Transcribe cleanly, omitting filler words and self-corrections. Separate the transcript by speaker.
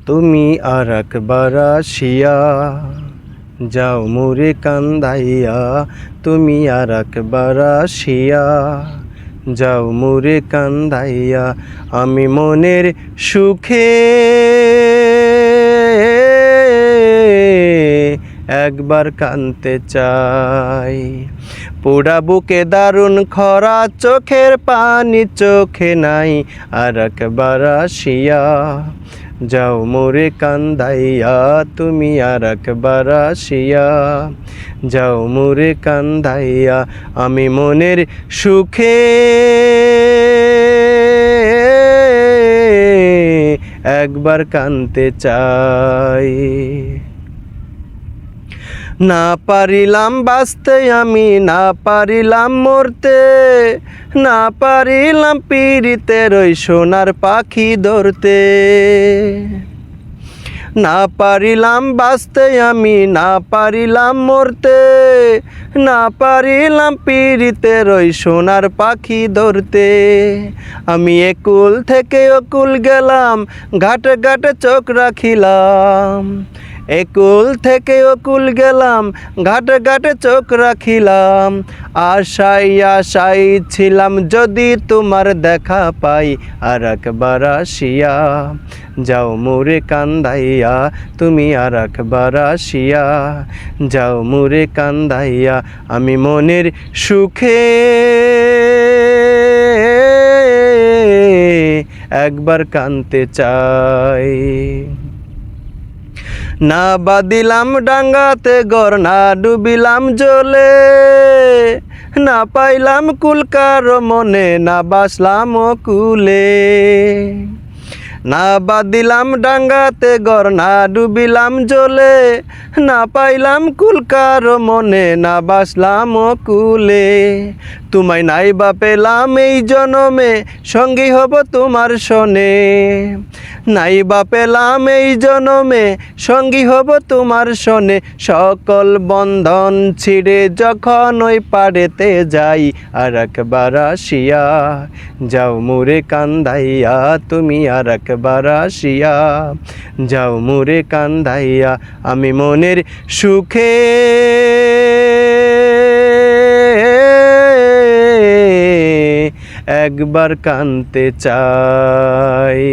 Speaker 1: তুমি আর একবার আসিয়া যাও মোরে কান্দাইয়া, তুমি আর একবার আসিয়া যাও মোরে কান্দাইয়া। আমি মনের সুখে একবার কাঁদতে চাই। পোড়া বুকে দারুণ খরা, চোখের পানি চোখে নাই, আর একবার আসিয়া যাও মোরে কান্দাইয়া, তুমি আর একবার আসিয়া যাও মোরে কান্দাইয়া। আমি মনের সুখে একবার কাঁদতে চাই। না পারিলাম বাঁচতে আমি, না পারিলাম মরতে, না পারিলাম পিরিতের ওই সোনার পাখি ধরতে। না পারিলাম বাঁচতে আমি, না পারিলাম মরতে, না পারিলাম পিরিতের ওই সোনার পাখি ধরতে। আমি একুল থেকে অকুল গেলাম, ঘাটে ঘাটে চোখ রাখিলাম। একুল থেকে অকুল গেলাম, ঘাটে ঘাটে চোখ রাখিলাম। আশায় আশায় ছিলাম যদি তোমার দেখা পাই, আর একবার আসিয়া যাও মোরে কান্দাইয়া, তুমি আর একবার আসিয়া যাও মোরে কান্দাইয়া। আমি মনের সুখে একবার কাঁদতে চাই। না বাদিলাম ডাঙ্গাতে ঘর, না ডুবিলাম জলে, না পাইলাম কুলকার মনে, না বাসলাম কুলে। না বাদিলাম ডাঙ্গাতে ঘর, না ডুবিলাম জলে, না পাইলাম কুলকার মনে, না বাসলাম কুলে। তোমায় নাই বা পেলাম এই জনমে, সঙ্গী হব তোমার শোনে। নাই বা পেলাম এই জনমে, সঙ্গী হব তোমার শোনে। সকল বন্ধন ছিঁড়ে যখন ওই পাড়েতে যাই, আর একবার আসিয়া যাও মোরে কান্দাইয়া, তুমি আর একবার আসিয়া যাও মোরে কান্দাইয়া। আমি মনের সুখে একবার কাঁদতে চাই।